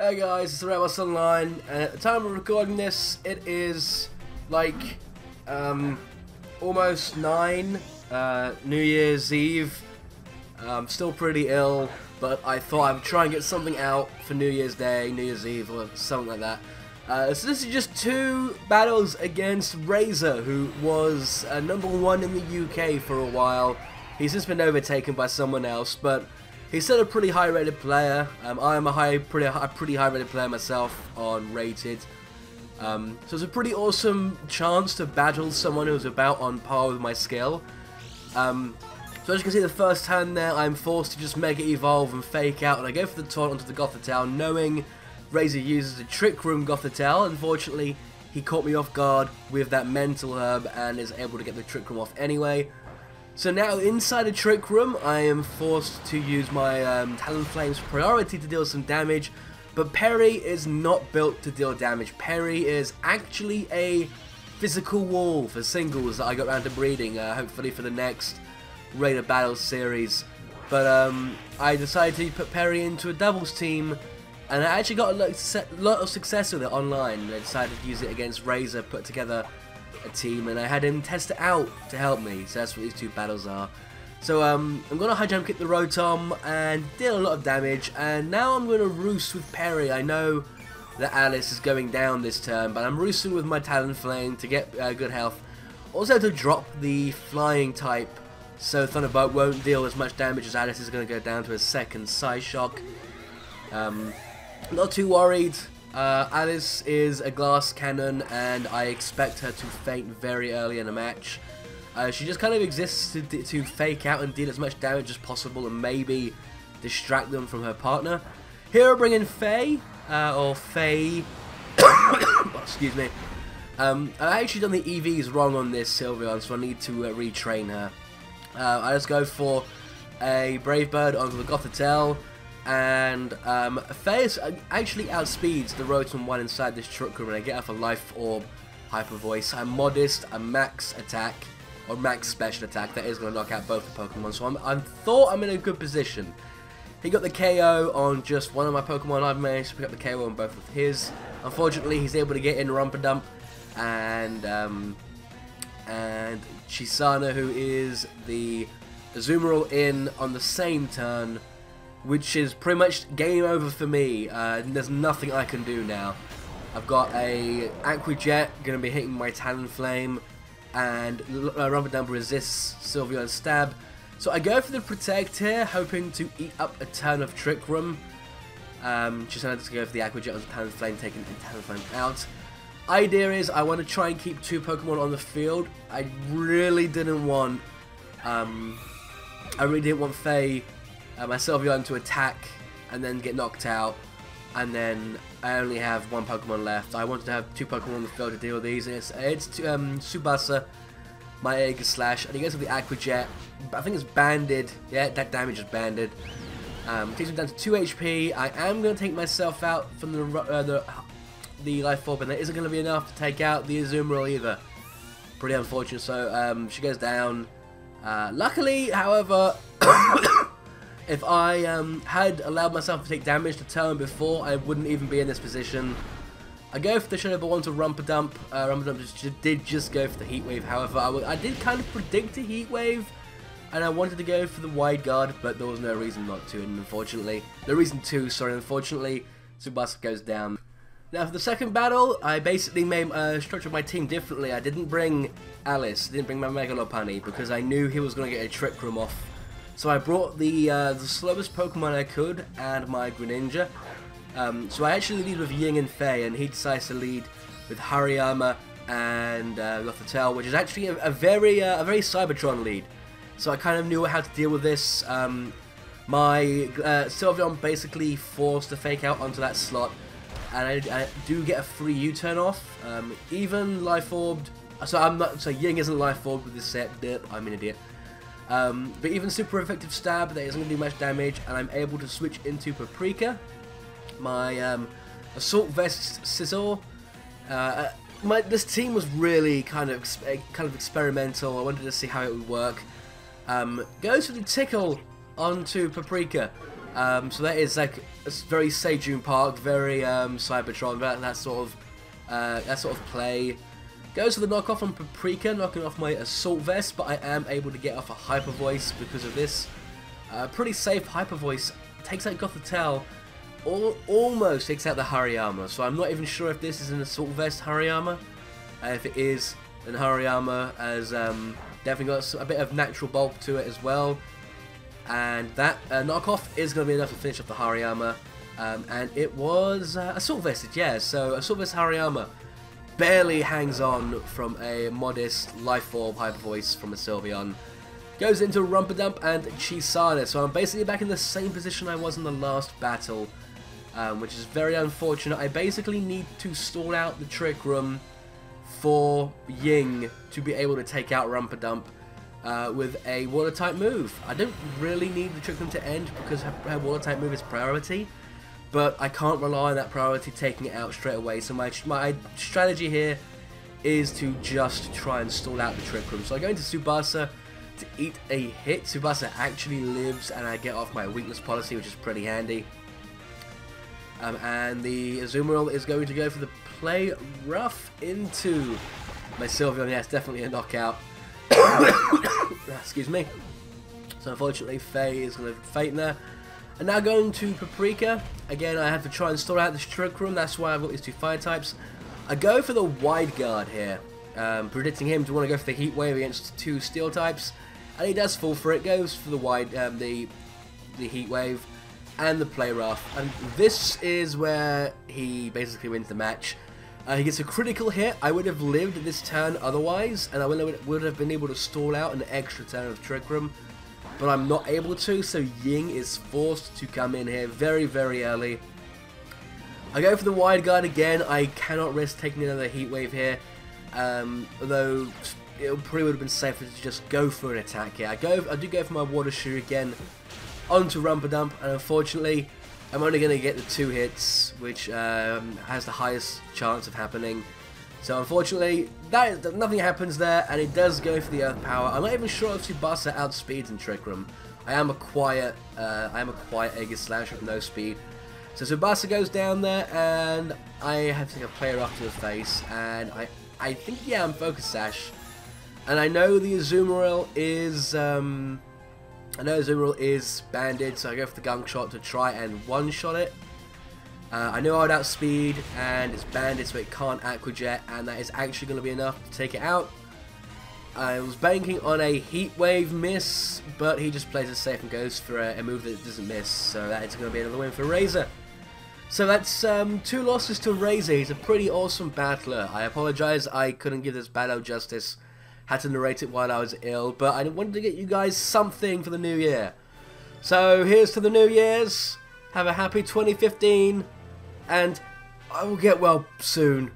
Hey guys, it's TheRamosOnline, and at the time of recording this, it is like almost 9, New Year's Eve. I'm still pretty ill, but I thought I would try and get something out for New Year's Day, New Year's Eve, or something like that. So this is just 2 battles against Razer, who was #1 in the UK for a while. He's since been overtaken by someone else, but he's still a pretty high-rated player. I am a pretty high-rated player myself on rated. So it's a pretty awesome chance to battle someone who's about on par with my skill. So as you can see, the first turn there, I'm forced to just Mega Evolve and fake out, and I go for the taunt onto the Gothitelle, knowing Razer uses a Trick Room Gothitelle. Unfortunately, he caught me off guard with that Mental Herb and is able to get the Trick Room off anyway. So now, inside a Trick Room, I am forced to use my Talonflame's priority to deal some damage, but Perry is not built to deal damage. Perry is actually a physical wall for singles that I got around to breeding, hopefully for the next Raider Battles series. But I decided to put Perry into a doubles team, and I actually got a lot of success with it online. I decided to use it against Razer, put together a team, and I had him test it out to help me. So that's what these 2 battles are. So I'm going to high jump kick the Rotom and deal a lot of damage, and now I'm going to roost with Perry. I know that Alice is going down this turn, but I'm roosting with my Talonflame to get good health. Also to drop the flying type, so Thunderbolt won't deal as much damage as Alice is going to go down to a second Psyshock. Not too worried. Alice is a glass cannon, and I expect her to faint very early in a match. She just kind of exists to fake out and deal as much damage as possible and maybe distract them from her partner. Here I bring in Faye, or Faye. Excuse me. I actually done the EVs wrong on this Sylveon, so I need to retrain her. I just go for a Brave Bird onto the Gothitelle. And Faye actually outspeeds the Rotom 1 inside this Trick Room, and I get off a Life Orb Hyper Voice. I'm modest, I'm max attack, or max special attack. That is going to knock out both the Pokemon, so I thought I'm in a good position. He got the KO on just one of my Pokemon. I've managed to pick up the KO on both of his. Unfortunately, he's able to get in Rumpadump, and Chisana, who is the Azumarill, in on the same turn, which is pretty much game over for me. There's nothing I can do now. I've got a Aqua Jet going to be hitting my Talonflame, and Rumpadump resists Sylveon's stab. So I go for the Protect here, hoping to eat up a turn of Trick Room. Just wanted to go for the Aqua Jet on Talonflame, taking the Talonflame out. Idea is I want to try and keep 2 Pokemon on the field. I really didn't want Faye, my Sylveon, to attack and then get knocked out, and then I only have 1 Pokemon left. I wanted to have 2 Pokemon on the field to deal with these. It's Tsubasa, my Aegis Slash, and he goes with the Aqua Jet. I think it's banded. Yeah, that damage is banded. Takes him down to 2 HP. I am going to take myself out from the Life Orb, and that isn't going to be enough to take out the Azumarill either. Pretty unfortunate. So she goes down. Luckily, however, if I had allowed myself to take damage the turn before, I wouldn't even be in this position. I go for the Shadow Ball onto Rumpadump. Rumpadump did just go for the Heat Wave. However, I did kind of predict a Heat Wave, and I wanted to go for the Wide Guard, but there was no reason not to, and unfortunately, unfortunately, Tsubasa goes down. Now for the second battle, I basically structured my team differently. I didn't bring Alice, didn't bring my Megalopunny, because I knew he was going to get a Trick Room off. So I brought the slowest Pokemon I could and my Greninja. So I actually lead with Ying and Faye, and he decides to lead with Hariyama and Gothitelle, which is actually a very Cybertron lead. So I kind of knew how to deal with this. My Sylveon basically forced to fake out onto that slot, and I do get a free U-turn off. Even Life Orbed. So Ying isn't Life Orbed with this set. I'm an idiot. But even super effective stab, that isn't going to do much damage, and I'm able to switch into Paprika. My Assault Vest Scizor. This team was really kind of experimental. I wanted to see how it would work. Goes for the Tickle onto Paprika. So that is like a very Sejun Park, very Cybertron, that sort of play. Goes for the knockoff on Paprika, knocking off my Assault Vest, but I am able to get off a Hyper Voice because of this. Pretty safe Hyper Voice, takes out Gothitelle, almost takes out the Hariyama, so I'm not even sure if this is an Assault Vest Hariyama. If it is, then Hariyama has definitely got a bit of natural bulk to it as well. And that knockoff is going to be enough to finish off the Hariyama. And it was Assault Vested, yeah, so Assault Vest Hariyama barely hangs on from a modest Life Orb Hyper Voice from a Sylveon. Goes into Rumpadump and Chisana, so I'm basically back in the same position I was in the last battle, which is very unfortunate. I basically need to stall out the Trick Room for Ying to be able to take out Rumpadump with a Water-type move. I don't really need the Trick Room to end because her Water-type move is priority, but I can't rely on that priority taking it out straight away, so my strategy here is to just try and stall out the Trick Room. So I go into Tsubasa to eat a hit. Tsubasa actually lives and I get off my weakness policy, which is pretty handy. And the Azumarill is going to go for the play rough into my Sylveon. Yeah, it's definitely a knockout. Excuse me. So unfortunately Faye is going to fate in there. And now going to Paprika. Again, I have to try and stall out this Trick Room. That's why I've got these two fire types. I go for the Wide Guard here, predicting him to want to go for the Heat Wave against two Steel types, and he does fall for it. Goes for the the Heat Wave and the Play Rough, and this is where he basically wins the match. He gets a critical hit. I would have lived this turn otherwise, and I would have been able to stall out an extra turn of Trick Room, but I'm not able to, so Ying is forced to come in here very, very early. I go for the Wide Guard again. I cannot risk taking another Heat Wave here, although it probably would have been safer to just go for an attack here. I do go for my Water Shoe again onto Rumpadump, and unfortunately I'm only going to get the 2 hits, which has the highest chance of happening. So unfortunately, nothing happens there, and it does go for the Earth Power. I'm not even sure if Tsubasa outspeeds in Trick Room. I am a quiet Aegislash with no speed. So Tsubasa goes down there, and I have to take a player off to the face, and I think, yeah, I'm Focus Sash. And I know the Azumarill is banded, so I go for the Gunk Shot to try and one-shot it. I know I would outspeed, and it's banded, so it can't Aqua Jet, and that is actually going to be enough to take it out. I was banking on a Heat Wave miss, but he just plays it safe and goes for a move that doesn't miss, so that is going to be another win for Razer. So that's 2 losses to Razer. He's a pretty awesome battler. I apologize I couldn't give this battle justice. Had to narrate it while I was ill, but I wanted to get you guys something for the new year. So here's to the New Year's. Have a happy 2015, and I will get well soon.